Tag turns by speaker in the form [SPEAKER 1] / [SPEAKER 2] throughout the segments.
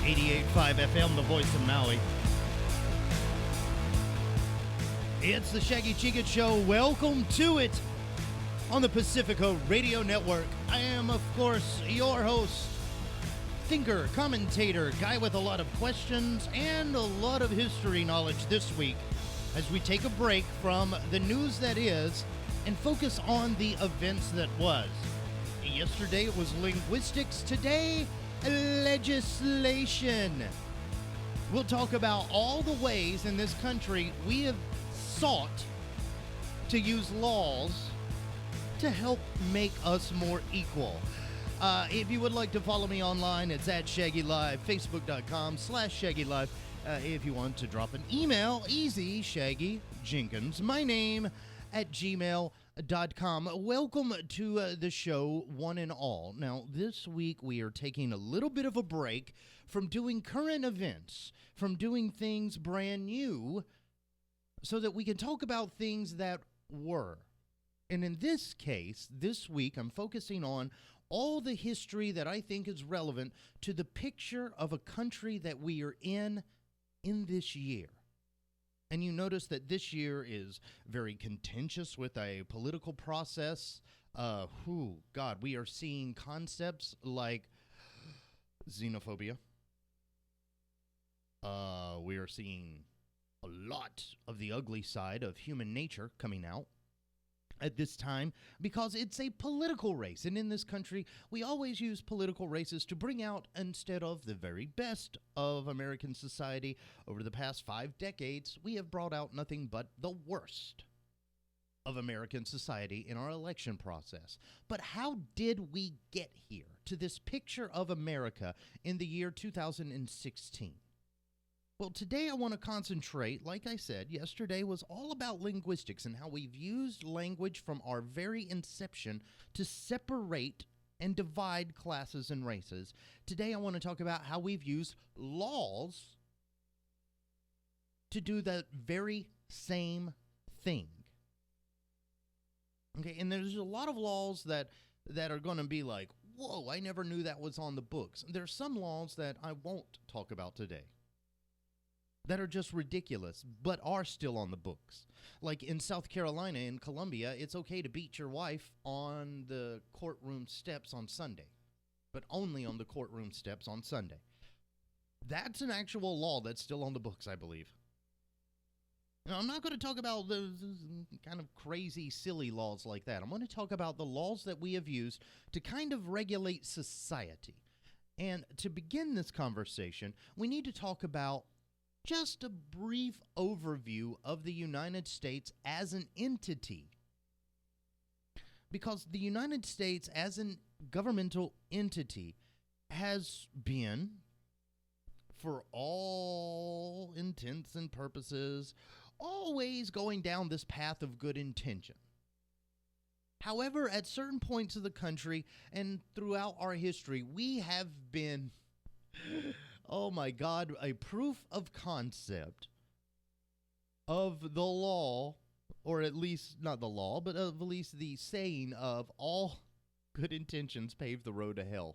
[SPEAKER 1] 88.5 FM, the voice of Maui. It's the Shaggy Jenkins Show. Welcome to it on the Pacifica Radio Network. I am, of course, your host, thinker, commentator, guy with a lot of questions and a lot of history knowledge this week as we take a break from the news that is and focus on the events that was. Yesterday it was linguistics. Today, legislation. We'll talk about all the ways in this country we have sought to use laws to help make us more equal. If you would like to follow me online, it's at Shaggy Live, facebook.com/Shaggy Live. If you want to drop an email, easy, Shaggy Jenkins, my name, at gmail.com. Welcome to the show, one and all. Now, this week we are taking a little bit of a break from doing current events, from doing things brand new, so that we can talk about things that were. And in this case, this week, I'm focusing on all the history that I think is relevant to the picture of a country that we are in this year. And you notice that this year is very contentious with a political process. We are seeing concepts like xenophobia. We are seeing a lot of the ugly side of human nature coming out at this time because it's a political race. And in this country, we always use political races to bring out, instead of the very best of American society over the past 5 decades, we have brought out nothing but the worst of American society in our election process. But how did we get here to this picture of America in the year 2016? Well, today I want to concentrate, like I said, yesterday was all about linguistics and how we've used language from our very inception to separate and divide classes and races. Today I want to talk about how we've used laws to do that very same thing. Okay, and there's a lot of laws that are going to be like, whoa, I never knew that was on the books. There's some laws that I won't talk about today that are just ridiculous, but are still on the books. Like in South Carolina, in Columbia, it's okay to beat your wife on the courtroom steps on Sunday, but only on the courtroom steps on Sunday. That's an actual law that's still on the books, I believe. Now, I'm not going to talk about those kind of crazy, silly laws like that. I'm going to talk about the laws that we have used to kind of regulate society. And to begin this conversation, we need to talk about just a brief overview of the United States as an entity. Because the United States as a governmental entity has been, for all intents and purposes, always going down this path of good intention. However, at certain points of the country and throughout our history, we have been oh my God, a proof of concept of the law, or at least not the law, but at least the saying of all good intentions pave the road to hell.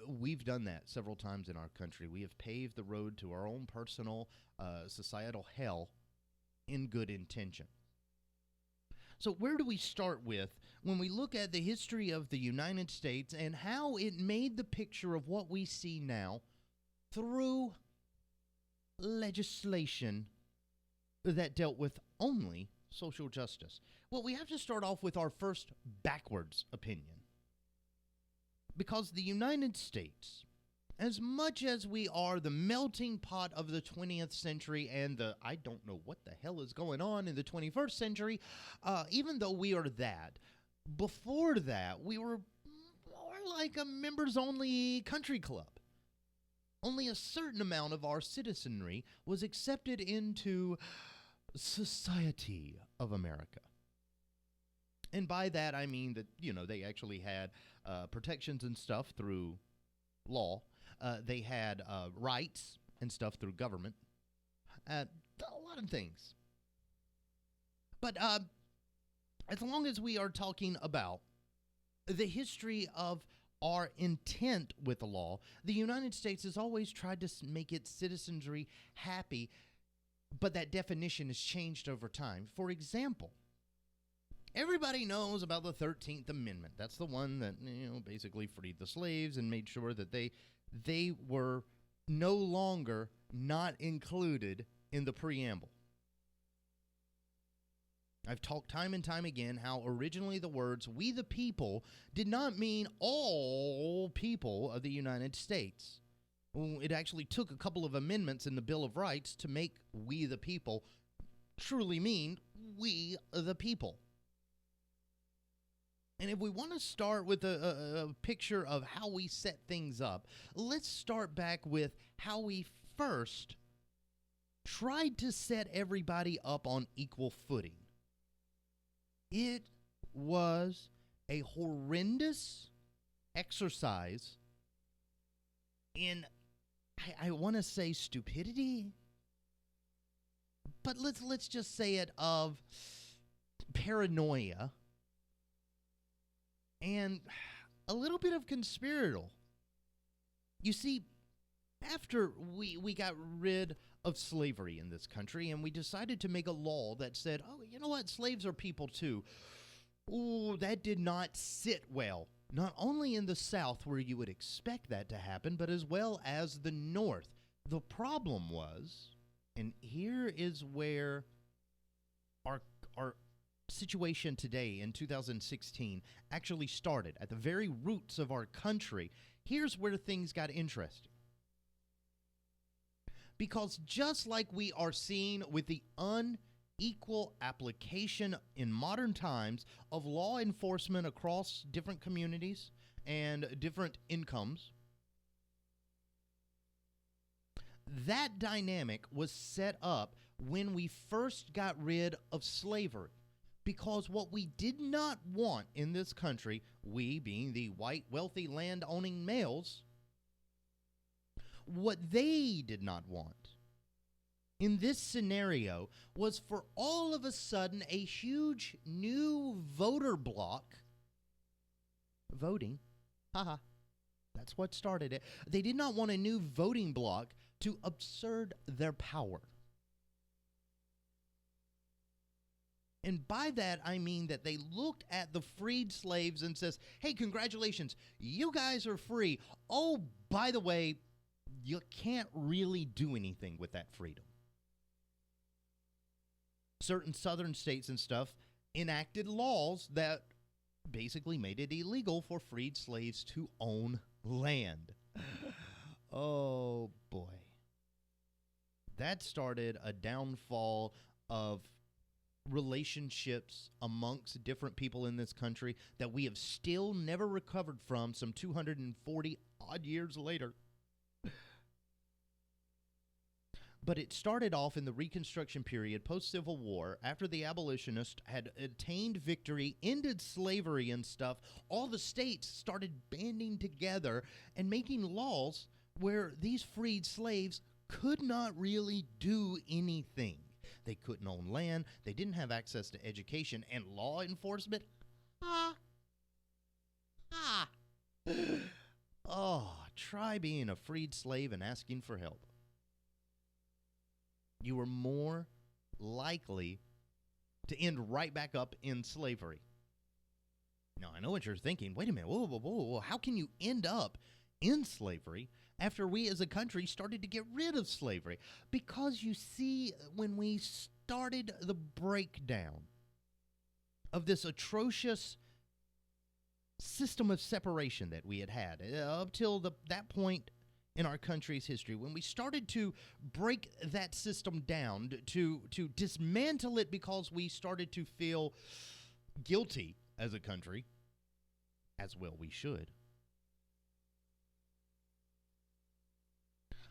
[SPEAKER 1] We've done that several times in our country. We have paved the road to our own personal societal hell in good intention. So where do we start with when we look at the history of the United States and how it made the picture of what we see now through legislation that dealt with only social justice? Well, we have to start off with our first backwards opinion. Because the United States, as much as we are the melting pot of the 20th century and the I don't know what the hell is going on in the 21st century, even though we are that, before that, we were more like a members-only country club. Only a certain amount of our citizenry was accepted into society of America. And by that, I mean that, they actually had protections and stuff through law. They had rights and stuff through government. A lot of things. But as long as we are talking about the history of our intent with the law, the United States has always tried to make its citizenry happy, but that definition has changed over time. For example, everybody knows about the 13th Amendment. That's the one that, basically freed the slaves and made sure that they were no longer not included in the preamble. I've talked time and time again how originally the words "we the people" did not mean all people of the United States. It actually took a couple of amendments in the Bill of Rights to make "we the people" truly mean we the people. And if we want to start with a picture of how we set things up, let's start back with how we first tried to set everybody up on equal footing. It was a horrendous exercise in, I want to say, stupidity, but let's just say it, of paranoia and a little bit of conspiratorial. You see, after we got rid of slavery in this country and we decided to make a law that said, oh, you know what, slaves are people too. Oh, that did not sit well, not only in the South where you would expect that to happen, but as well as the North. The problem was, and here is where our situation today in 2016 actually started, at the very roots of our country. Here's where things got interesting. Because just like we are seeing with the unequal application in modern times of law enforcement across different communities and different incomes, that dynamic was set up when we first got rid of slavery. Because what we did not want in this country, we being the white, wealthy, land-owning males, what they did not want in this scenario was for all of a sudden a huge new voter bloc voting. Haha. That's what started it. They did not want a new voting bloc to absurd their power. And by that, I mean that they looked at the freed slaves and says, hey, congratulations, you guys are free. Oh, by the way, you can't really do anything with that freedom. Certain southern states and stuff enacted laws that basically made it illegal for freed slaves to own land. Oh, boy. That started a downfall of relationships amongst different people in this country that we have still never recovered from some 240 odd years later. But it started off in the Reconstruction period, post-Civil War, after the abolitionists had attained victory, ended slavery and stuff. All the states started banding together and making laws where these freed slaves could not really do anything. They couldn't own land. They didn't have access to education and law enforcement. Oh, try being a freed slave and asking for help. You were more likely to end right back up in slavery. Now, I know what you're thinking. Wait a minute. Whoa. How can you end up in slavery after we as a country started to get rid of slavery? Because you see, when we started the breakdown of this atrocious system of separation that we had up till that point in our country's history, when we started to break that system down, to dismantle it because we started to feel guilty as a country, as well we should.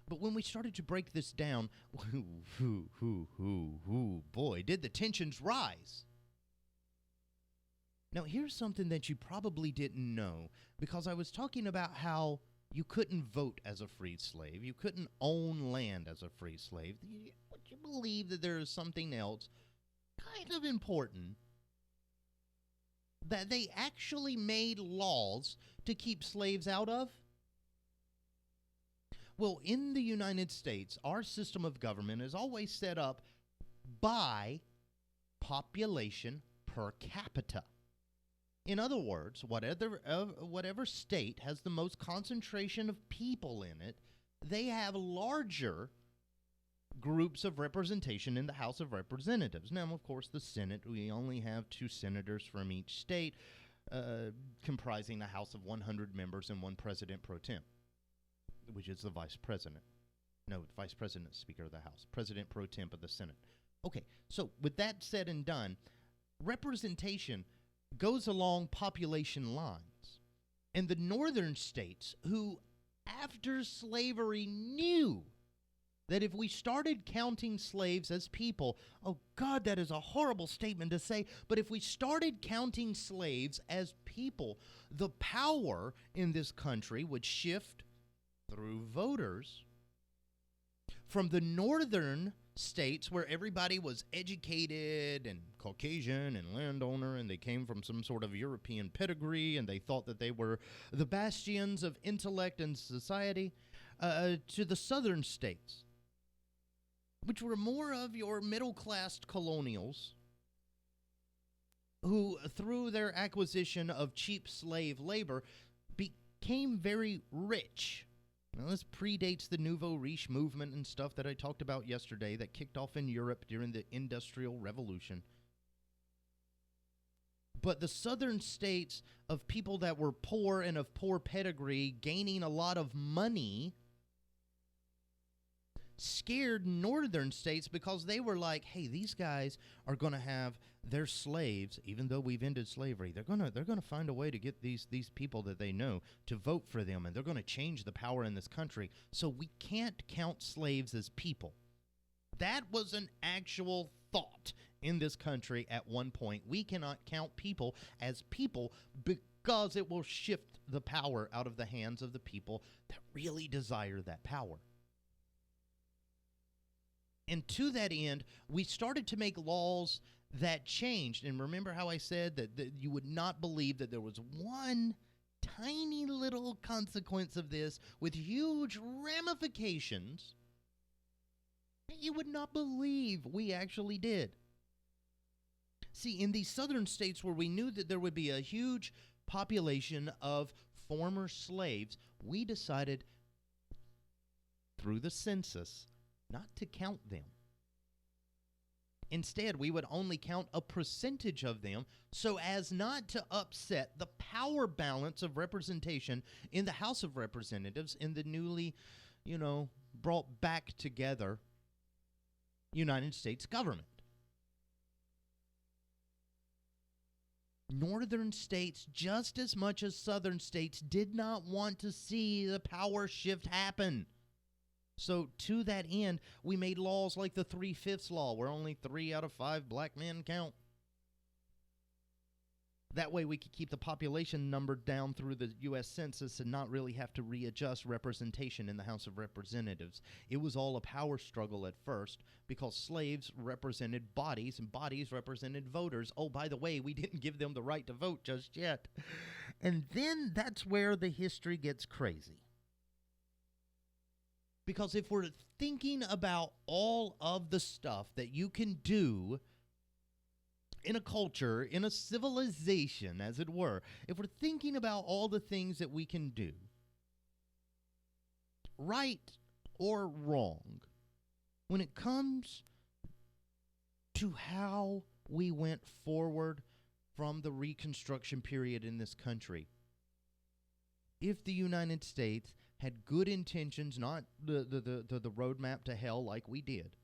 [SPEAKER 1] But when we started to break this down, boy, did the tensions rise. Now, here's something that you probably didn't know, because I was talking about how you couldn't vote as a freed slave. You couldn't own land as a free slave. Would you believe that there is something else kind of important that they actually made laws to keep slaves out of? Well, in the United States, our system of government is always set up by population per capita. In other words, whatever state has the most concentration of people in it, they have larger groups of representation in the House of Representatives. Now, of course, the Senate, we only have 2 senators from each state, comprising a House of 100 members and 1 president pro tem, which is the vice president. No, the vice president is Speaker of the House, president pro tem of the Senate. Okay, so with that said and done, representation goes along population lines. And the northern states, who after slavery knew that if we started counting slaves as people, oh God, that is a horrible statement to say, but if we started counting slaves as people, the power in this country would shift through voters from the northern states, where everybody was educated and Caucasian and landowner, and they came from some sort of European pedigree, and they thought that they were the bastions of intellect and society, to the southern states, which were more of your middle-class colonials who, through their acquisition of cheap slave labor, became very rich. Now, this predates the Nouveau Riche movement and stuff that I talked about yesterday that kicked off in Europe during the Industrial Revolution. But the southern states, of people that were poor and of poor pedigree gaining a lot of money, scared northern states because they were like, hey, these guys are going to have their slaves, even though we've ended slavery, they're going to find a way to get these people that they know to vote for them, and they're going to change the power in this country. So we can't count slaves as people. That was an actual thought in this country at one point. We cannot count people as people because it will shift the power out of the hands of the people that really desire that power. And to that end, we started to make laws that changed. And remember how I said that you would not believe that there was one tiny little consequence of this with huge ramifications that you would not believe we actually did. See, in these southern states where we knew that there would be a huge population of former slaves, we decided through the census not to count them. Instead, we would only count a percentage of them so as not to upset the power balance of representation in the House of Representatives in the newly, brought back together United States government. Northern states, just as much as southern states, did not want to see the power shift happen. So to that end, we made laws like the 3/5 law, where only 3 out of 5 black men count. That way we could keep the population number down through the U.S. Census and not really have to readjust representation in the House of Representatives. It was all a power struggle at first because slaves represented bodies and bodies represented voters. Oh, by the way, we didn't give them the right to vote just yet. And then that's where the history gets crazy. Because if we're thinking about all of the stuff that you can do in a culture, in a civilization, as it were, if we're thinking about all the things that we can do, right or wrong, when it comes to how we went forward from the Reconstruction period in this country, if the United States had good intentions, not the roadmap to hell like we did,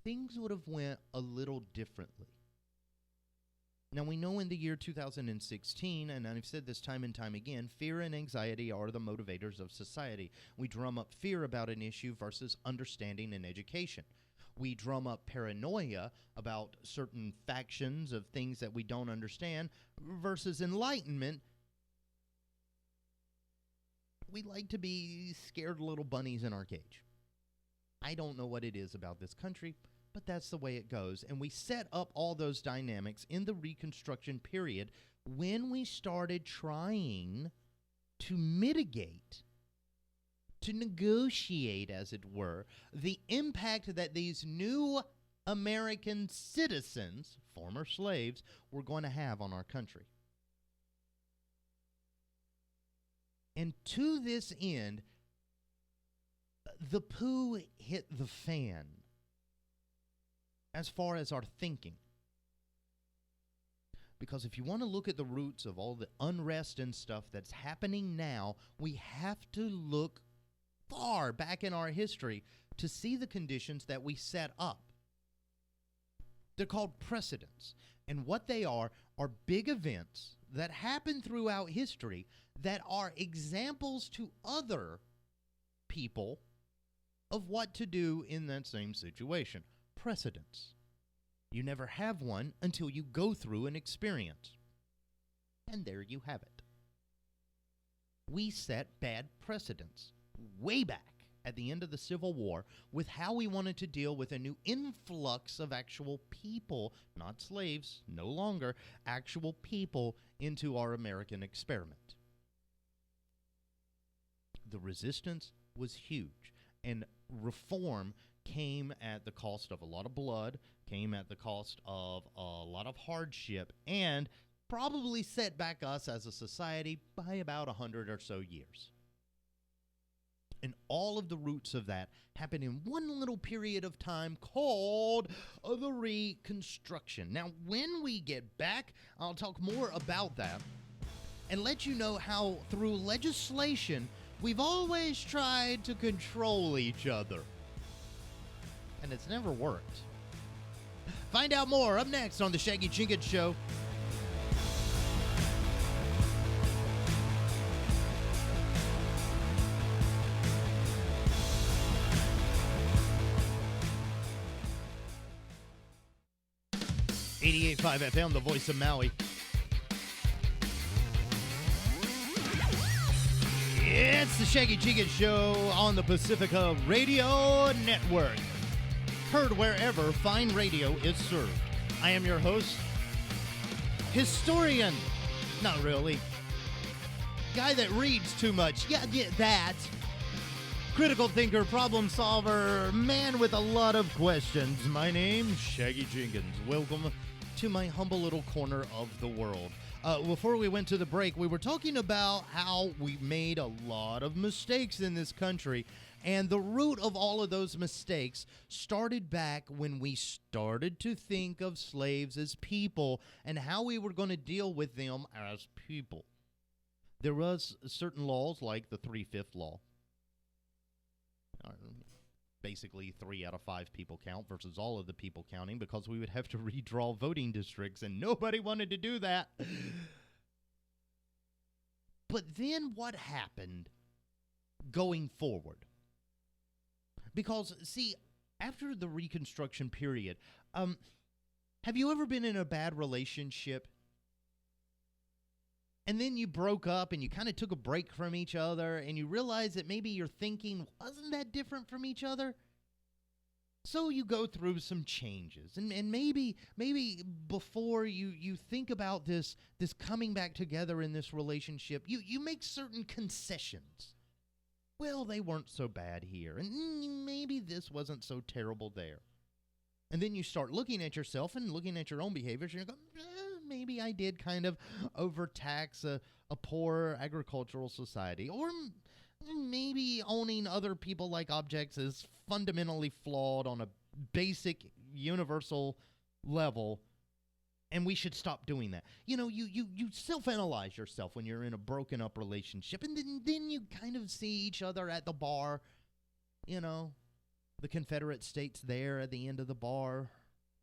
[SPEAKER 1] things would have went a little differently. Now, we know in the year 2016, and I've said this time and time again, fear and anxiety are the motivators of society. We drum up fear about an issue versus understanding and education. We drum up paranoia about certain factions of things that we don't understand versus enlightenment. We like to be scared little bunnies in our cage. I don't know what it is about this country, But that's the way it goes. And we set up all those dynamics in the Reconstruction period when we started trying to mitigate, to negotiate, as it were, the impact that these new American citizens, former slaves, were going to have on our country. And to this end, the poo hit the fan as far as our thinking. Because if you want to look at the roots of all the unrest and stuff that's happening now, we have to look far back in our history to see the conditions that we set up. They're called precedents. And what they are big events that happen throughout history that are examples to other people of what to do in that same situation. Precedents. You never have one until you go through an experience. And there you have it. We set bad precedents way back at the end of the Civil War with how we wanted to deal with a new influx of actual people, not slaves, no longer, actual people into our American experiment. The resistance was huge, and reform came at the cost of a lot of blood, came at the cost of a lot of hardship, and probably set back us as a society by about 100 or so years. And all of the roots of that happened in one little period of time called the Reconstruction. Now, when we get back, I'll talk more about that and let you know how through legislation we've always tried to control each other. And it's never worked. Find out more up next on the Shaggy Jenkins Show. .5 FM, the voice of Maui. It's the Shaggy Jenkins Show on the Pacifica Radio Network. Heard wherever fine radio is served. I am your host, historian. Not really. Guy that reads too much. Yeah, that. Critical thinker, problem solver, man with a lot of questions. My name's Shaggy Jenkins. Welcome to my humble little corner of the world. Before we went to the break, we were talking about how we made a lot of mistakes in this country, and the root of all of those mistakes started back when we started to think of slaves as people and how we were going to deal with them as people. There was certain laws like the 3/5 law. Basically 3 out of 5 people count versus all of the people counting, because we would have to redraw voting districts, and nobody wanted to do that. But then what happened going forward? Because, see, after the Reconstruction period, have you ever been in a bad relationship? And then you broke up and you kind of took a break from each other and you realize that maybe your thinking wasn't that different from each other. So you go through some changes. And maybe before you think about this coming back together in this relationship, you make certain concessions. Well, they weren't so bad here. And maybe this wasn't so terrible there. And then you start looking at yourself and looking at your own behaviors and you go, maybe I did kind of overtax a poor agricultural society. Or maybe owning other people like objects is fundamentally flawed on a basic universal level, and we should stop doing that. You know, you self-analyze yourself when you're in a broken up relationship, and then you kind of see each other at the bar, you know, the Confederate States there at the end of the bar,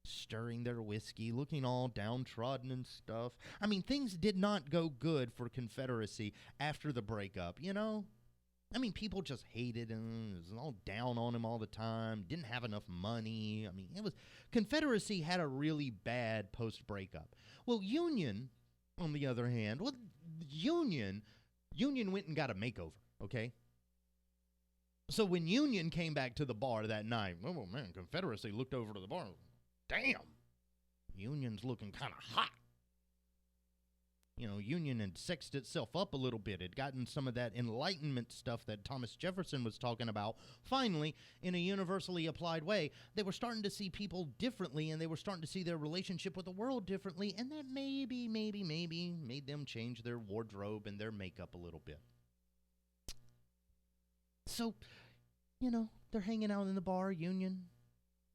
[SPEAKER 1] stirring their whiskey, looking all downtrodden and stuff. I mean, things did not go good for Confederacy after the breakup, you know? I mean, people just hated him, was all down on him all the time, didn't have enough money. I mean, Confederacy had a really bad post-breakup. Well, Union, on the other hand, Union went and got a makeover, okay? So when Union came back to the bar that night, oh man, Confederacy looked over to the bar. Damn, Union's looking kind of hot. You know, Union had sexed itself up a little bit. It gotten some of that Enlightenment stuff that Thomas Jefferson was talking about. Finally, in a universally applied way, they were starting to see people differently, and they were starting to see their relationship with the world differently, and that maybe made them change their wardrobe and their makeup a little bit. So, you know, they're hanging out in the bar, Union,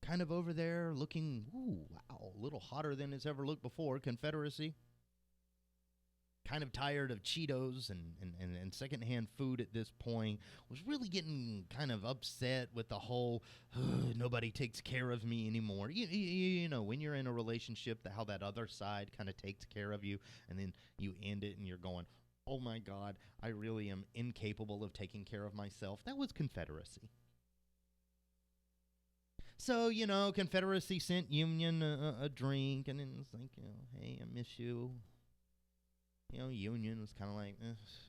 [SPEAKER 1] kind of over there looking, ooh, wow, a little hotter than it's ever looked before. Confederacy, kind of tired of Cheetos and secondhand food at this point, was really getting kind of upset with the whole, nobody takes care of me anymore. You know, when you're in a relationship, how that other side kind of takes care of you, and then you end it and you're going, oh my God, I really am incapable of taking care of myself. That was Confederacy. So, you know, Confederacy sent Union a drink, and then it's like, you know, hey, I miss you. You know, Union was kind of like,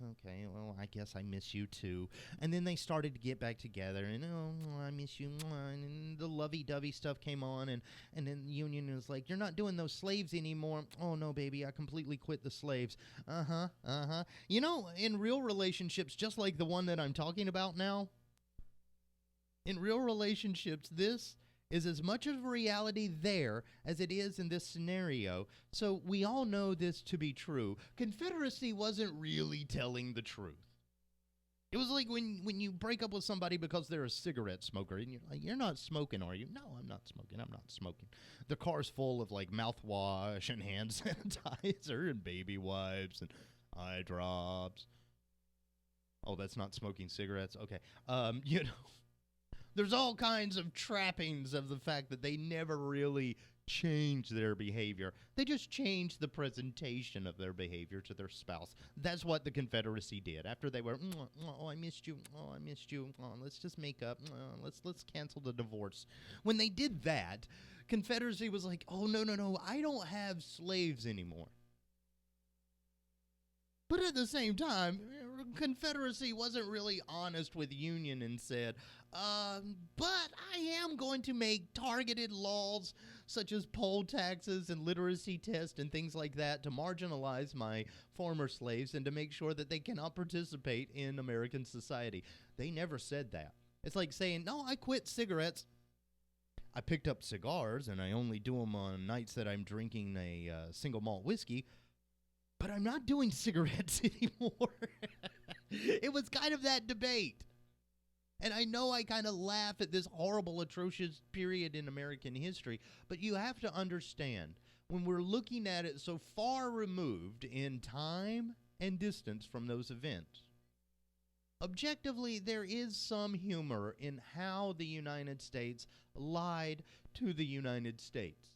[SPEAKER 1] okay, well, I guess I miss you too. And then they started to get back together, and, oh, I miss you. And the lovey-dovey stuff came on, and then Union was like, you're not doing those slaves anymore. Oh, no, baby, I completely quit the slaves. You know, in real relationships, just like the one that I'm talking about now, in real relationships, this is as much of reality there as it is in this scenario. So we all know this to be true. Confederacy wasn't really telling the truth. It was like when you break up with somebody because they're a cigarette smoker, and you're like, you're not smoking, are you? No, I'm not smoking. The car's full of like mouthwash and hand sanitizer and baby wipes and eye drops. Oh, that's not smoking cigarettes? Okay. You know, there's all kinds of trappings of the fact that they never really changed their behavior. They just changed the presentation of their behavior to their spouse. That's what the Confederacy did. After they were, oh, I missed you. Oh, I missed you. Oh, let's just make up. Let's cancel the divorce. When they did that, Confederacy was like, oh, no, I don't have slaves anymore. But at the same time, Confederacy wasn't really honest with Union and said, but I am going to make targeted laws such as poll taxes and literacy tests and things like that to marginalize my former slaves and to make sure that they cannot participate in American society. They never said that. It's like saying, no, I quit cigarettes. I picked up cigars, and I only do them on nights that I'm drinking a single malt whiskey. But I'm not doing cigarettes anymore. It was kind of that debate. And I know I kind of laugh at this horrible, atrocious period in American history, but you have to understand, when we're looking at it so far removed in time and distance from those events, objectively, there is some humor in how the United States lied to the United States.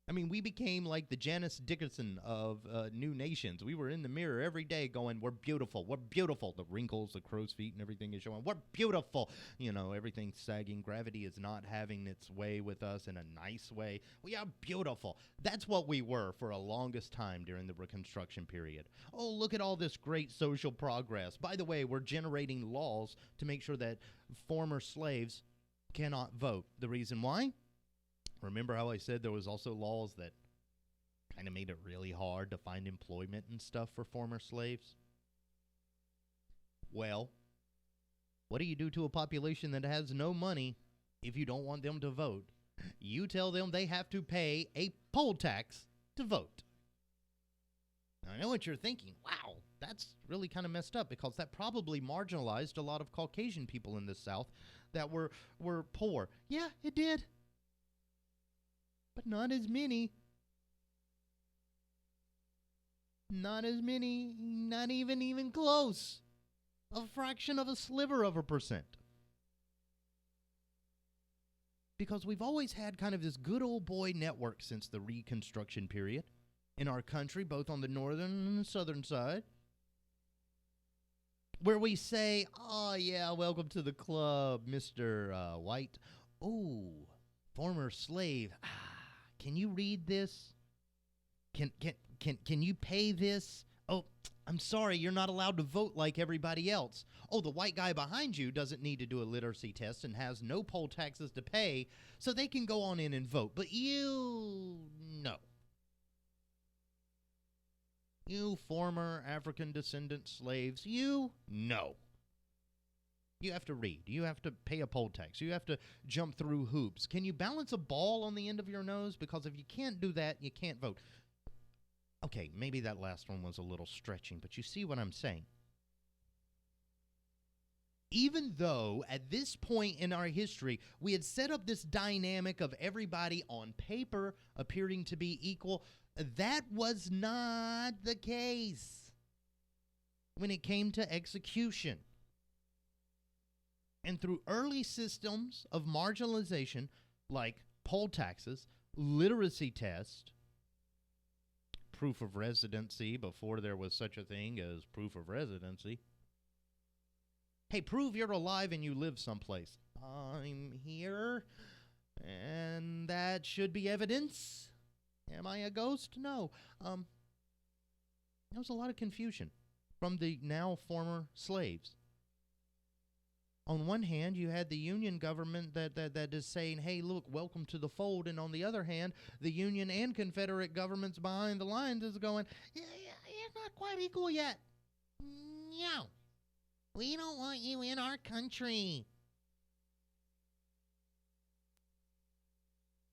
[SPEAKER 1] I mean, we became like the Janice Dickinson of new nations. We were in the mirror every day going, we're beautiful, we're beautiful. The wrinkles, the crow's feet, and everything is showing. We're beautiful. You know, everything's sagging. Gravity is not having its way with us in a nice way. We are beautiful. That's what we were for a longest time during the Reconstruction period. Oh, look at all this great social progress. By the way, we're generating laws to make sure that former slaves cannot vote. The reason why? Remember how I said there was also laws that kind of made it really hard to find employment and stuff for former slaves? Well, what do you do to a population that has no money if you don't want them to vote? You tell them they have to pay a poll tax to vote. Now, I know what you're thinking. Wow, that's really kind of messed up, because that probably marginalized a lot of Caucasian people in the South that were poor. Yeah, it did. But not as many. Not as many. Not even close. A fraction of a sliver of a percent. Because we've always had kind of this good old boy network since the Reconstruction period in our country, both on the northern and the southern side, where we say, oh yeah, welcome to the club, Mr. White. Oh, former slave. Can you read this? Can you pay this? Oh, I'm sorry, you're not allowed to vote like everybody else. Oh, the white guy behind you doesn't need to do a literacy test and has no poll taxes to pay, so they can go on in and vote. But you, no. You former African descendant slaves, you, no. You have to read. You have to pay a poll tax. You have to jump through hoops. Can you balance a ball on the end of your nose? Because if you can't do that, you can't vote. Okay, maybe that last one was a little stretching, but you see what I'm saying. Even though at this point in our history, we had set up this dynamic of everybody on paper appearing to be equal, that was not the case when it came to execution. And through early systems of marginalization, like poll taxes, literacy test, proof of residency before there was such a thing as proof of residency. Hey, prove you're alive and you live someplace. I'm here, and that should be evidence. Am I a ghost? No. There was a lot of confusion from the now former slaves. On one hand, you had the Union government that is saying, hey, look, welcome to the fold. And on the other hand, the Union and Confederate governments behind the lines is going, yeah, you're not quite equal yet. No, we don't want you in our country.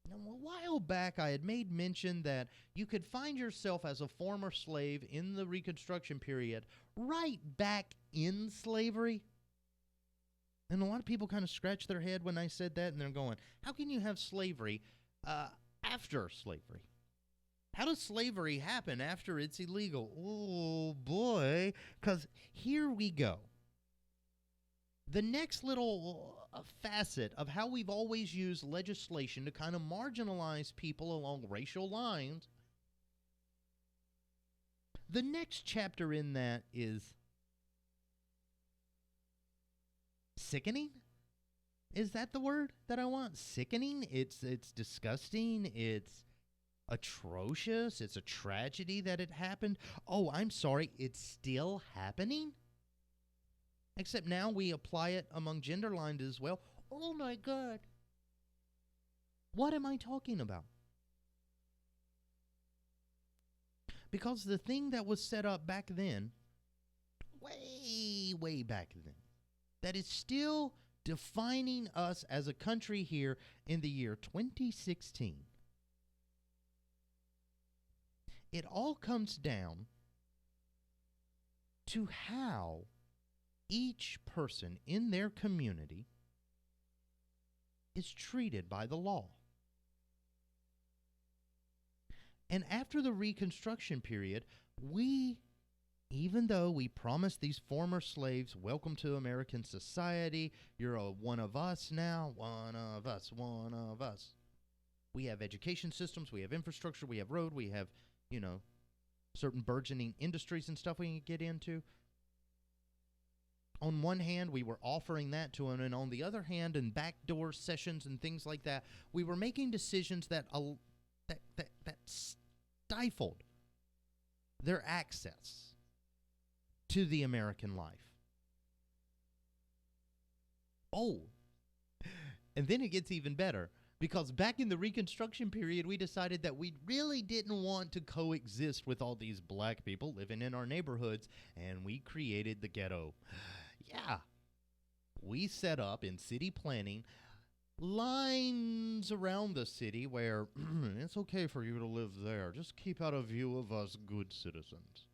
[SPEAKER 1] Now, a while back, I had made mention that you could find yourself as a former slave in the Reconstruction period right back in slavery. And a lot of people kind of scratch their head when I said that, and they're going, how can you have slavery after slavery? How does slavery happen after it's illegal? Oh, boy, because here we go. The next little facet of how we've always used legislation to kind of marginalize people along racial lines, the next chapter in that is sickening? Is that the word that I want? Sickening? It's disgusting. It's atrocious. It's a tragedy that it happened. Oh, I'm sorry. It's still happening? Except now we apply it among gender lines as well. Oh my God. What am I talking about? Because the thing that was set up back then, way back then, that is still defining us as a country here in the year 2016. It all comes down to how each person in their community is treated by the law. And after the Reconstruction period, even though we promised these former slaves, welcome to American society, you're one of us now, one of us. We have education systems, we have infrastructure, we have road, we have, certain burgeoning industries and stuff we can get into. On one hand, we were offering that to them, and on the other hand, in backdoor sessions and things like that, we were making decisions that stifled their access to the American life. Oh, and then it gets even better, because back in the Reconstruction period, we decided that we really didn't want to coexist with all these black people living in our neighborhoods, and we created the ghetto. Yeah, we set up in city planning lines around the city where it's okay for you to live there. Just keep out of view of us good citizens,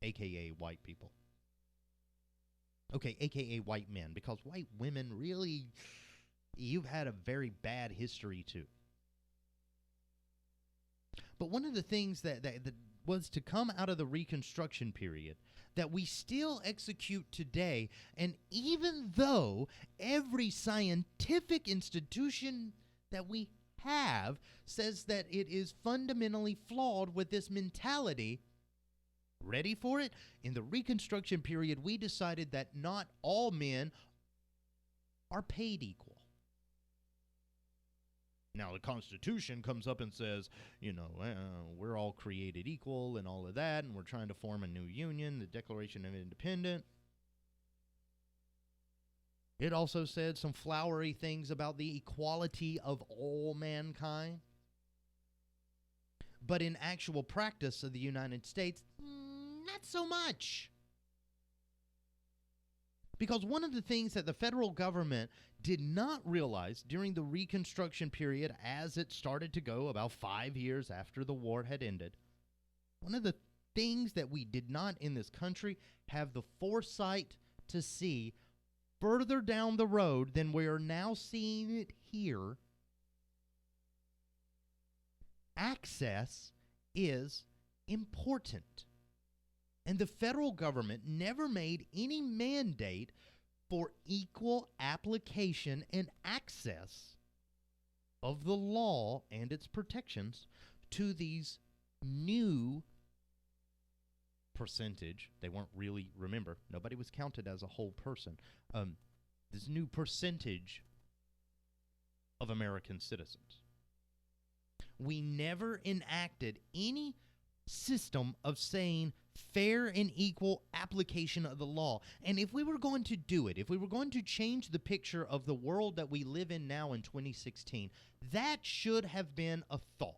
[SPEAKER 1] a.k.a. white people. Okay, a.k.a. white men, because white women really, you've had a very bad history too. But one of the things that was to come out of the Reconstruction period that we still execute today, and even though every scientific institution that we have says that it is fundamentally flawed with this mentality, ready for it? In the Reconstruction period, we decided that not all men are paid equal. Now, the Constitution comes up and says, we're all created equal and all of that, and we're trying to form a new union, the Declaration of Independence. It also said some flowery things about the equality of all mankind. But in actual practice of the United States, not so much. Because one of the things that the federal government did not realize during the Reconstruction period, as it started to go about 5 years after the war had ended, one of the things that we did not in this country have the foresight to see further down the road than we are now seeing it here, access is important. And the federal government never made any mandate for equal application and access of the law and its protections to these new percentage. They weren't really, remember, nobody was counted as a whole person. This new percentage of American citizens. We never enacted any system of saying fair and equal application of the law. And if we were going to do it, if we were going to change the picture of the world that we live in now in 2016, that should have been a thought.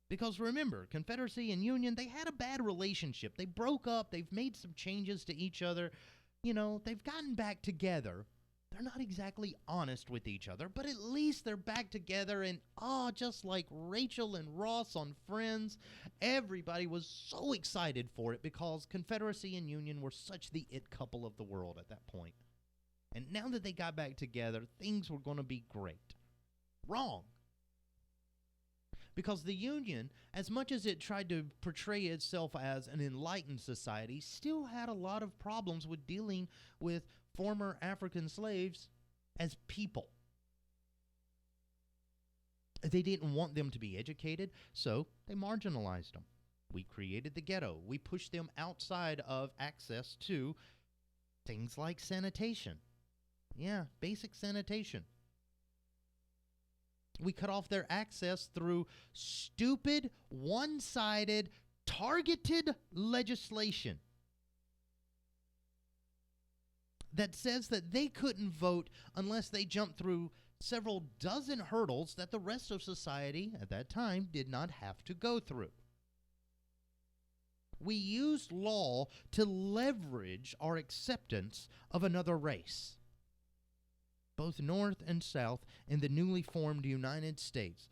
[SPEAKER 1] Because remember, Confederacy and Union, they had a bad relationship. They broke up. They've made some changes to each other. They've gotten back together. They're not exactly honest with each other, but at least they're back together, and just like Rachel and Ross on Friends, everybody was so excited for it because Confederacy and Union were such the it couple of the world at that point. And now that they got back together, things were going to be great. Wrong. Because the Union, as much as it tried to portray itself as an enlightened society, still had a lot of problems with dealing with former African slaves as people. They didn't want them to be educated, so they marginalized them. We created the ghetto. We pushed them outside of access to things like sanitation. Yeah, basic sanitation. We cut off their access through stupid, one-sided, targeted legislation that says that they couldn't vote unless they jumped through several dozen hurdles that the rest of society at that time did not have to go through. We used law to leverage our acceptance of another race, both North and South, in the newly formed United States.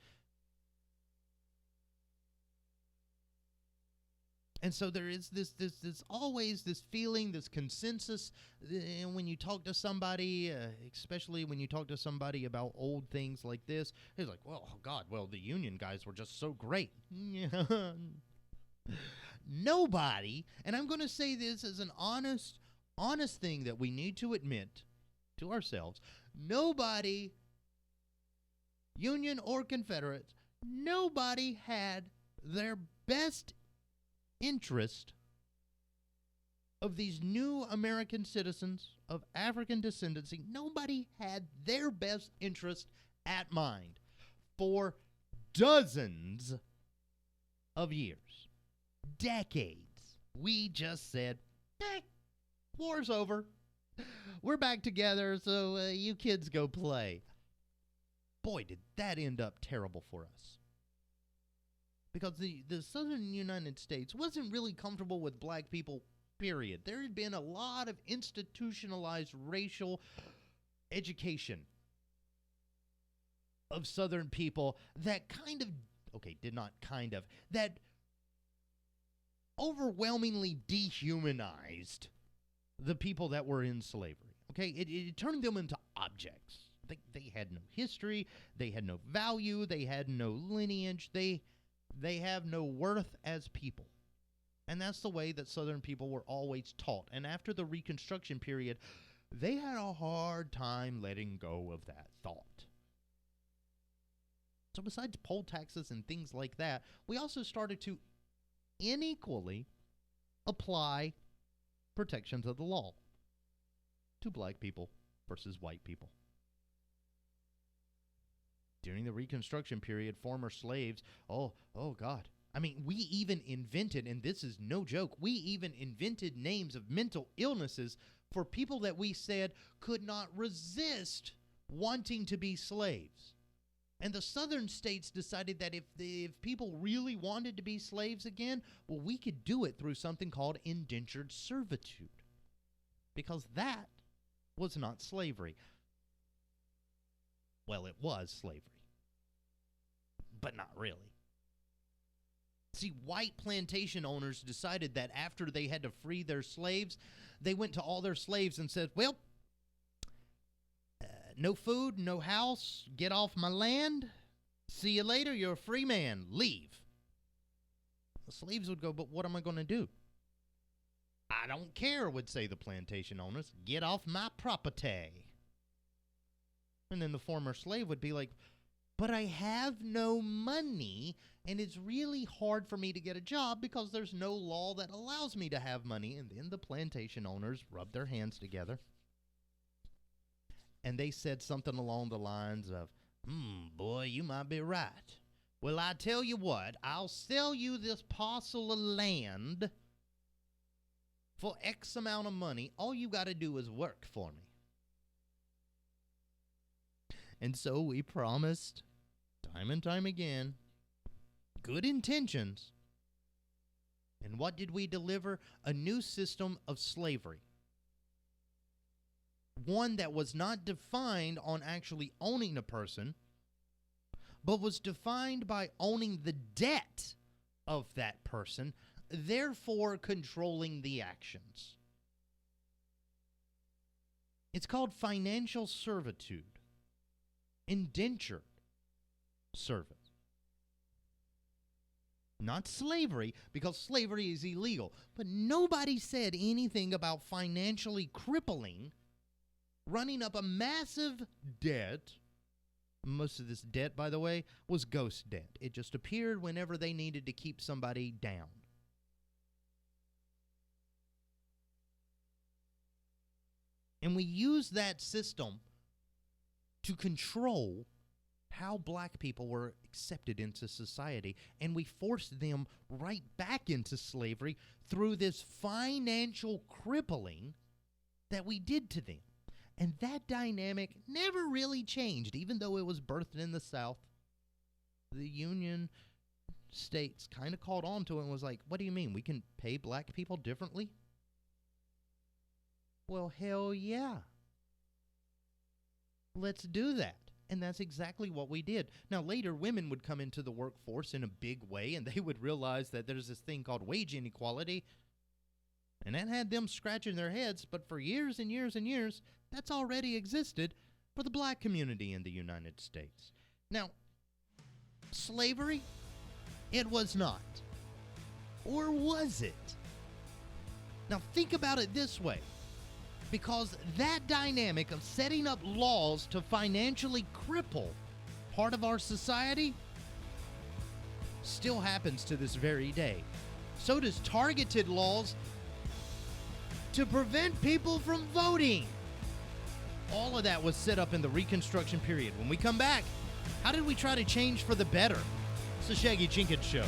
[SPEAKER 1] And so there is this always this feeling, this consensus, when you talk to somebody, especially when you talk to somebody about old things like this, it's like, the Union guys were just so great. Nobody, and I'm going to say this as an honest thing that we need to admit to ourselves, nobody, Union or Confederates, nobody had their best interest of these new American citizens of African descendancy. Nobody had their best interest at mind for dozens of years, decades. We just said, war's over. We're back together, so you kids go play. Boy, did that end up terrible for us. Because the southern United States wasn't really comfortable with black people, period. There had been a lot of institutionalized racial education of southern people that that overwhelmingly dehumanized the people that were in slavery. Okay, it turned them into objects. They had no history, they had no value, they had no lineage, they have no worth as people. And that's the way that Southern people were always taught. And after the Reconstruction period, they had a hard time letting go of that thought. So besides poll taxes and things like that, we also started to unequally apply protections of the law to black people versus white people. During the Reconstruction period, former slaves, oh God. I mean, we even invented, and this is no joke, we even invented names of mental illnesses for people that we said could not resist wanting to be slaves. And the southern states decided that if people really wanted to be slaves again, well, we could do it through something called indentured servitude. Because that was not slavery. Well, it was slavery. But not really. See, white plantation owners decided that after they had to free their slaves, they went to all their slaves and said, well, no food, no house, get off my land. See you later, you're a free man, leave. The slaves would go, but what am I going to do? I don't care, would say the plantation owners. Get off my property. And then the former slave would be like, but I have no money, and it's really hard for me to get a job because there's no law that allows me to have money. And then the plantation owners rubbed their hands together, and they said something along the lines of, boy, you might be right. Well, I tell you what, I'll sell you this parcel of land for X amount of money. All you got to do is work for me. And so we promised, time and time again, good intentions. And what did we deliver? A new system of slavery. One that was not defined on actually owning a person, but was defined by owning the debt of that person, therefore controlling the actions. It's called financial servitude, indentured service. Not slavery, because slavery is illegal, but nobody said anything about financially crippling, running up a massive debt. Most of this debt, by the way, was ghost debt. It just appeared whenever they needed to keep somebody down. And we used that system to control how black people were accepted into society. And we forced them right back into slavery through this financial crippling that we did to them. And that dynamic never really changed, even though it was birthed in the South. The Union states kind of caught on to it and was like, what do you mean? We can pay black people differently? Well, hell yeah. Let's do that. And that's exactly what we did. Now, later, women would come into the workforce in a big way, and they would realize that there's this thing called wage inequality. And that had them scratching their heads, but for years and years and years, that's already existed for the black community in the United States. Now, slavery? It was not. Or was it? Now, think about it this way. Because that dynamic of setting up laws to financially cripple part of our society still happens to this very day. So does targeted laws to prevent people from voting. All of that was set up in the Reconstruction period. When we come back, how did we try to change for the better? It's the Shaggy Jenkins Show.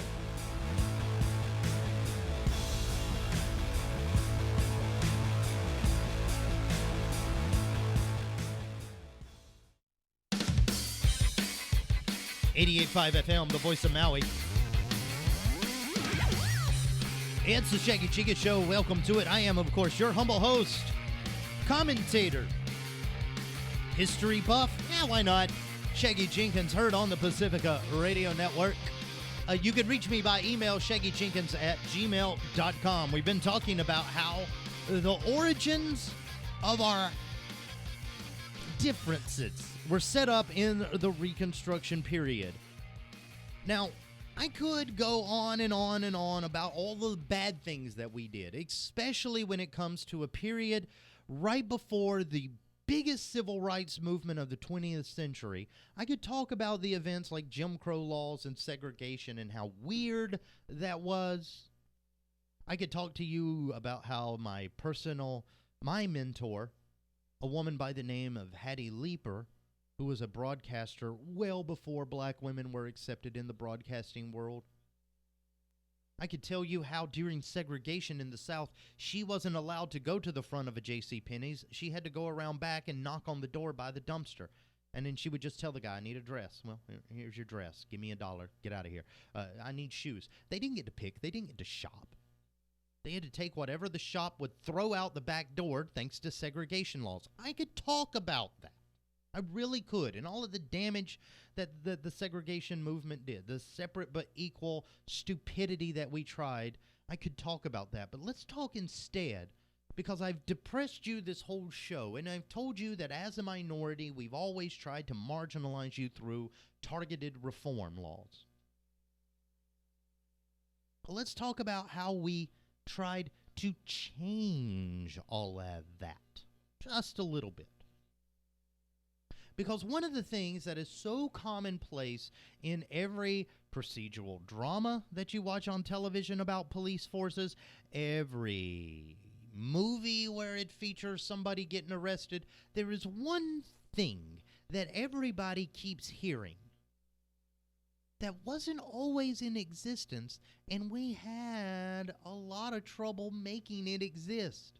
[SPEAKER 1] .5 FM, the voice of Maui. It's the Shaggy Jenkins Show. Welcome to it. I am, of course, your humble host, commentator, history buff. Yeah, why not? Shaggy Jenkins, heard on the Pacifica Radio Network. You can reach me by email, shaggyjenkins@gmail.com. We've been talking about how the origins of our differences were set up in the Reconstruction period. Now, I could go on and on and on about all the bad things that we did, especially when it comes to a period right before the biggest civil rights movement of the 20th century. I could talk about the events like Jim Crow laws and segregation and how weird that was. I could talk to you about how my mentor, a woman by the name of Hattie Leeper, who was a broadcaster well before black women were accepted in the broadcasting world. I could tell you how during segregation in the South, she wasn't allowed to go to the front of a JCPenney's. She had to go around back and knock on the door by the dumpster. And then she would just tell the guy, I need a dress. Well, here's your dress. Give me $1. Get out of here. I need shoes. They didn't get to pick. They didn't get to shop. They had to take whatever the shop would throw out the back door thanks to segregation laws. I could talk about that. I really could. And all of the damage that the segregation movement did, the separate but equal stupidity that we tried, I could talk about that. But let's talk instead, because I've depressed you this whole show, and I've told you that as a minority, we've always tried to marginalize you through targeted reform laws. But let's talk about how we tried to change all of that just a little bit. Because one of the things that is so commonplace in every procedural drama that you watch on television about police forces, every movie where it features somebody getting arrested, there is one thing that everybody keeps hearing that wasn't always in existence, and we had a lot of trouble making it exist.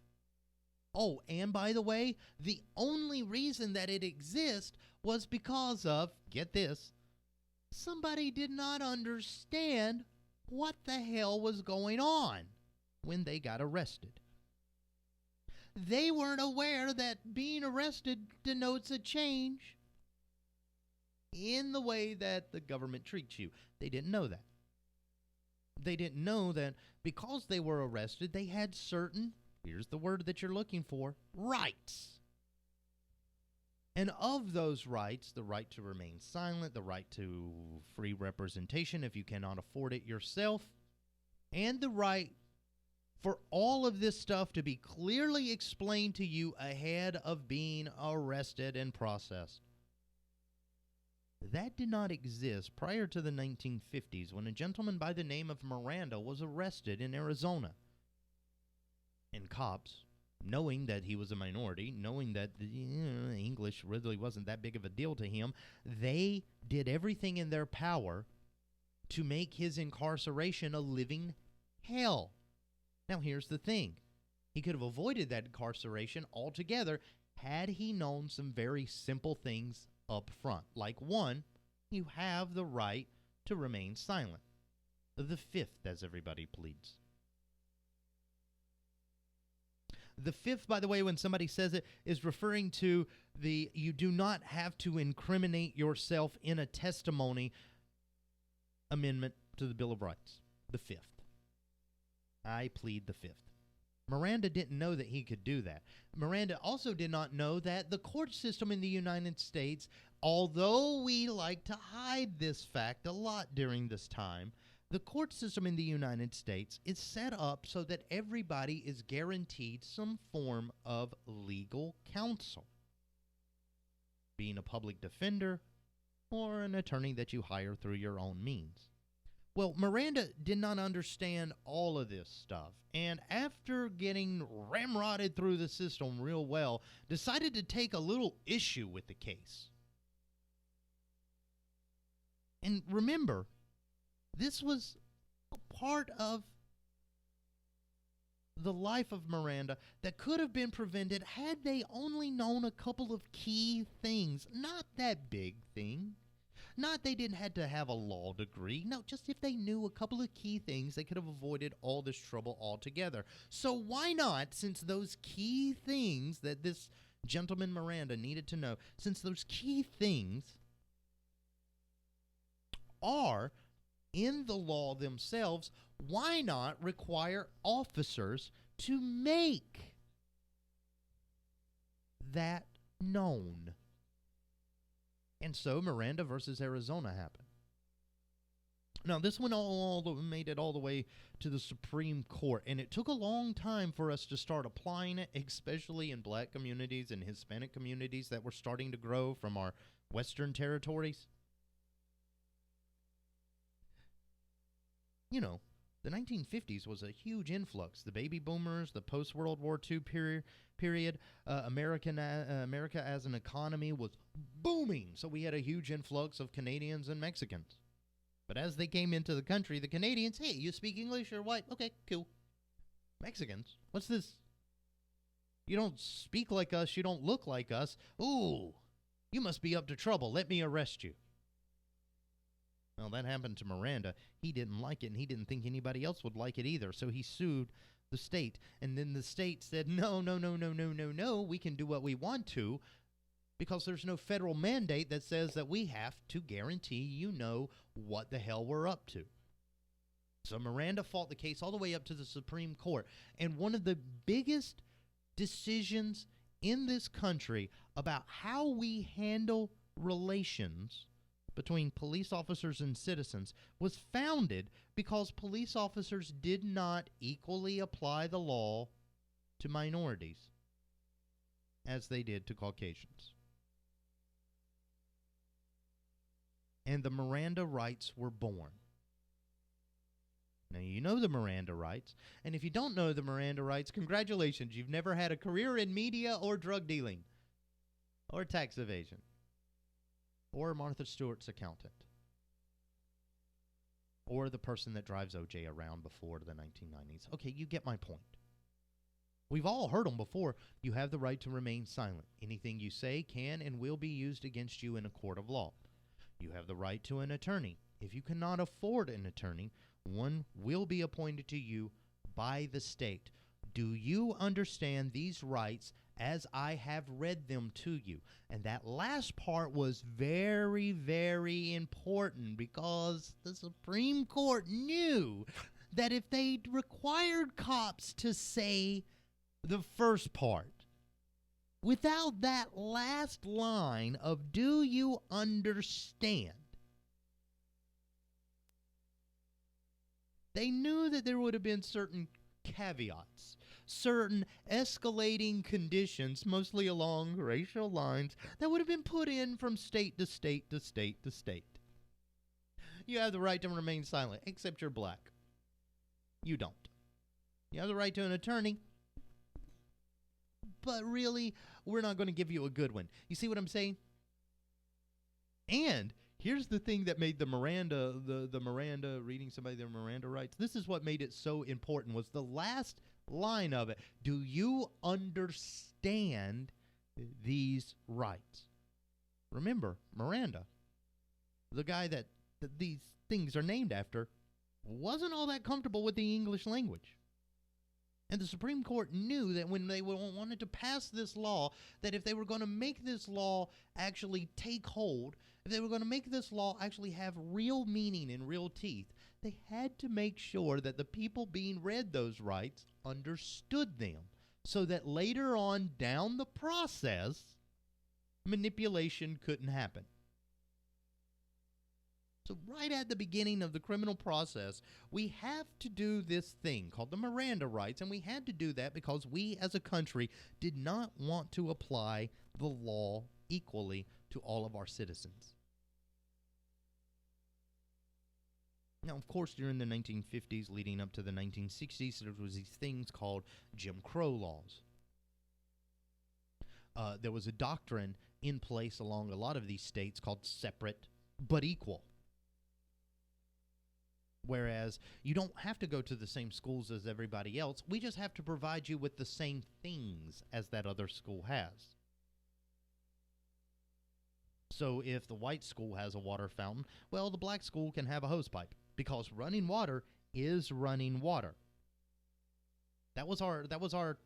[SPEAKER 1] Oh, and by the way, the only reason that it exists was because of, get this, somebody did not understand what the hell was going on when they got arrested. They weren't aware that being arrested denotes a change in the way that the government treats you. They didn't know that. They didn't know that because they were arrested, they had certain, here's the word that you're looking for, rights. And of those rights, the right to remain silent, the right to free representation if you cannot afford it yourself, and the right for all of this stuff to be clearly explained to you ahead of being arrested and processed. That did not exist prior to the 1950s when a gentleman by the name of Miranda was arrested in Arizona. And cops, knowing that he was a minority, knowing that English really wasn't that big of a deal to him, they did everything in their power to make his incarceration a living hell. Now, here's the thing. He could have avoided that incarceration altogether had he known some very simple things up front. Like, one, you have the right to remain silent. The fifth, as everybody pleads. The fifth, by the way, when somebody says it, is referring to the you do not have to incriminate yourself in a testimony amendment to the Bill of Rights. The fifth. I plead the fifth. Miranda didn't know that he could do that. Miranda also did not know that the court system in the United States, although we like to hide this fact a lot during this time, the court system in the United States is set up so that everybody is guaranteed some form of legal counsel, being a public defender or an attorney that you hire through your own means. Well, Miranda did not understand all of this stuff, and after getting ramrodded through the system real well, decided to take a little issue with the case. And remember, this was a part of the life of Miranda that could have been prevented had they only known a couple of key things. Not that big thing. Not they didn't have to have a law degree. No, just if they knew a couple of key things, they could have avoided all this trouble altogether. So why not, since those key things that this gentleman Miranda needed to know, since those key things are in the law themselves, why not require officers to make that known? And so Miranda versus Arizona happened. Now, this one made it all the way to the Supreme Court, and it took a long time for us to start applying it, especially in black communities and Hispanic communities that were starting to grow from our western territories. You know, The 1950s was a huge influx. The baby boomers, the post-World War II period, America as an economy was booming. So we had a huge influx of Canadians and Mexicans. But as they came into the country, the Canadians, hey, you speak English or white? Okay, cool. Mexicans, what's this? You don't speak like us. You don't look like us. Ooh, you must be up to trouble. Let me arrest you. Well, that happened to Miranda. He didn't like it, and he didn't think anybody else would like it either. So he sued the state. And then the state said, no, we can do what we want to, because there's no federal mandate that says that we have to guarantee you know what the hell we're up to. So Miranda fought the case all the way up to the Supreme Court. And one of the biggest decisions in this country about how we handle relations between police officers and citizens was founded because police officers did not equally apply the law to minorities as they did to Caucasians. And the Miranda rights were born. Now, you know the Miranda rights, and if you don't know the Miranda rights, congratulations, you've never had a career in media or drug dealing or tax evasion or Martha Stewart's accountant or the person that drives OJ around before the 1990s. Okay, you get my point. We've all heard them before. You have the right to remain silent. Anything you say can and will be used against you in a court of law. You have the right to an attorney. If you cannot afford an attorney, one will be appointed to you by the state. Do you understand these rights as I have read them to you? And that last part was very, very important because the Supreme Court knew that if they required cops to say the first part, without that last line of "do you understand," they knew that there would have been certain caveats, certain escalating conditions, mostly along racial lines, that would have been put in from state to state to state to state. You have the right to remain silent, except you're black. You don't. You have the right to an attorney, but really, we're not going to give you a good one. You see what I'm saying? And here's the thing that made the Miranda, reading somebody their Miranda rights, this is what made it so important, was the last line of it. Do you understand these rights? Remember, Miranda, the guy that these things are named after, wasn't all that comfortable with the English language. And the Supreme Court knew that when they wanted to pass this law, that if they were going to make this law actually take hold, if they were going to make this law actually have real meaning and real teeth, they had to make sure that the people being read those rights understood them, so that later on down the process, manipulation couldn't happen. So right at the beginning of the criminal process, we have to do this thing called the Miranda rights, and we had to do that because we as a country did not want to apply the law equally to all of our citizens. Now, of course, during the 1950s leading up to the 1960s, there was these things called Jim Crow laws. There was a doctrine in place along a lot of these states called separate but equal. Whereas you don't have to go to the same schools as everybody else. We just have to provide you with the same things as that other school has. So if the white school has a water fountain, well, the black school can have a hose pipe, because running water is running water. That was our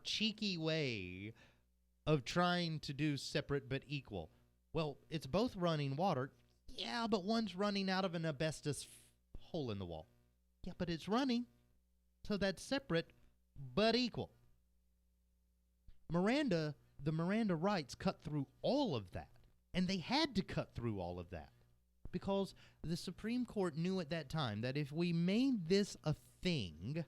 [SPEAKER 1] cheeky way of trying to do separate but equal. Well, it's both running water. Yeah, but one's running out of an asbestos hole in the wall. Yeah, but it's running. So that's separate but equal. The Miranda rights cut through all of that. And they had to cut through all of that, because the Supreme Court knew at that time that if we made this a thing,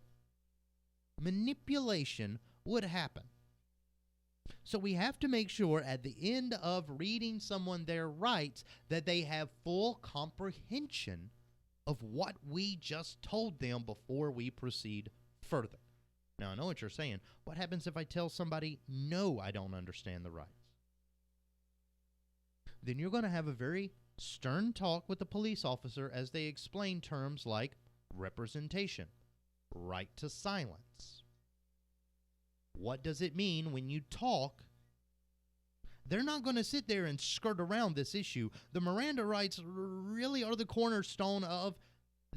[SPEAKER 1] manipulation would happen. So we have to make sure at the end of reading someone their rights that they have full comprehension of what we just told them before we proceed further. Now, I know what you're saying. What happens if I tell somebody, no, I don't understand the rights? Then you're going to have a very stern talk with the police officer as they explain terms like representation, right to silence. What does it mean when you talk? They're not going to sit there and skirt around this issue. The Miranda rights really are the cornerstone of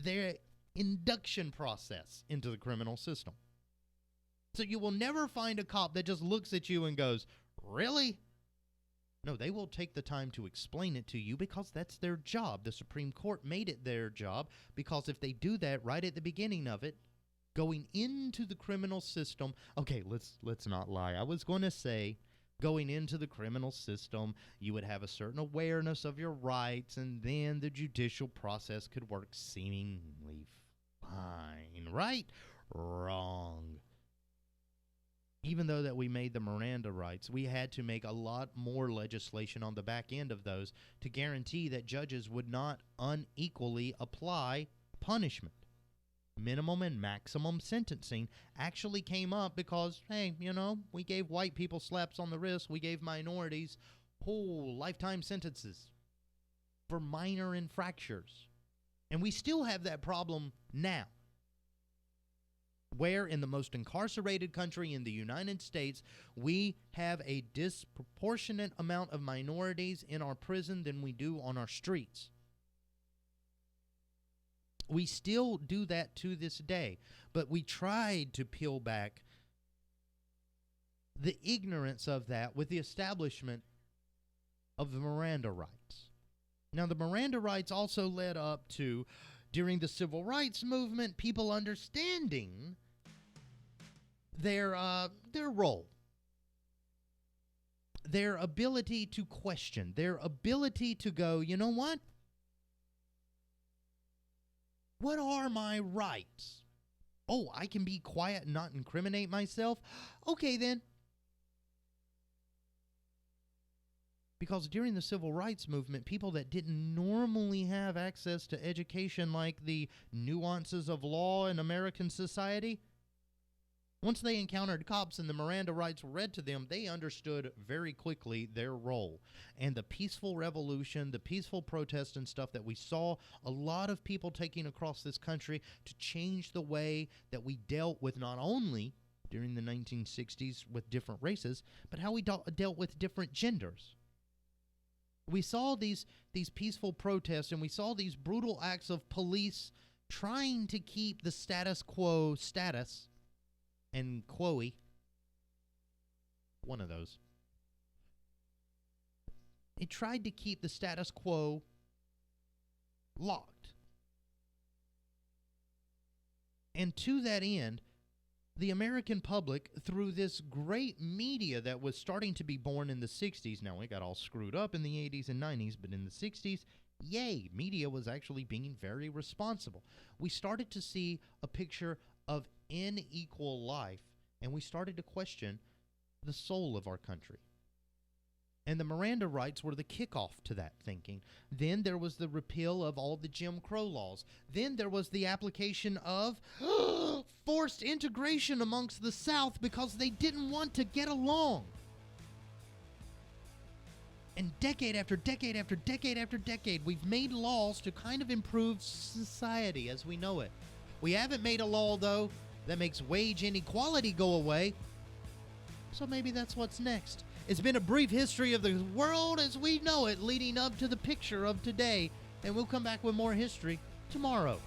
[SPEAKER 1] their induction process into the criminal system. So you will never find a cop that just looks at you and goes, really? No, they will take the time to explain it to you because that's their job. The Supreme Court made it their job because if they do that right at the beginning of it, going into the criminal system, okay, let's not lie. I was going to say going into the criminal system, you would have a certain awareness of your rights, and then the judicial process could work seemingly fine, right? Wrong. Even though that we made the Miranda rights, we had to make a lot more legislation on the back end of those to guarantee that judges would not unequally apply punishment. Minimum and maximum sentencing actually came up because, hey, we gave white people slaps on the wrist. We gave minorities whole lifetime sentences for minor infractions. And we still have that problem now, where in the most incarcerated country in the United States, we have a disproportionate amount of minorities in our prison than we do on our streets. We still do that to this day, but we tried to peel back the ignorance of that with the establishment of the Miranda rights. Now, the Miranda rights also led up to, during the civil rights movement, people understanding their role, their ability to question, their ability to go, you know what? What are my rights? Oh, I can be quiet and not incriminate myself? Okay, then. Because during the civil rights movement, people that didn't normally have access to education like the nuances of law in American society, once they encountered cops and the Miranda rights were read to them, they understood very quickly their role. And the peaceful revolution, the peaceful protest and stuff that we saw a lot of people taking across this country to change the way that we dealt with not only during the 1960s with different races, but how we dealt with different genders. We saw these peaceful protests and we saw these brutal acts of police trying to keep the status quo status and Chloe, one of those. It tried to keep the status quo locked. And to that end, the American public, through this great media that was starting to be born in the 60s, now it got all screwed up in the 80s and 90s, but in the 60s, yay, media was actually being very responsible. We started to see a picture of unequal life, and we started to question the soul of our country. And the Miranda rights were the kickoff to that thinking. Then there was the repeal of all the Jim Crow laws. Then there was the application of forced integration amongst the South because they didn't want to get along. And decade after decade after decade after decade, we've made laws to kind of improve society as we know it. We haven't made a law, though, that makes wage inequality go away. So maybe that's what's next. It's been a brief history of the world as we know it leading up to the picture of today. And we'll come back with more history tomorrow.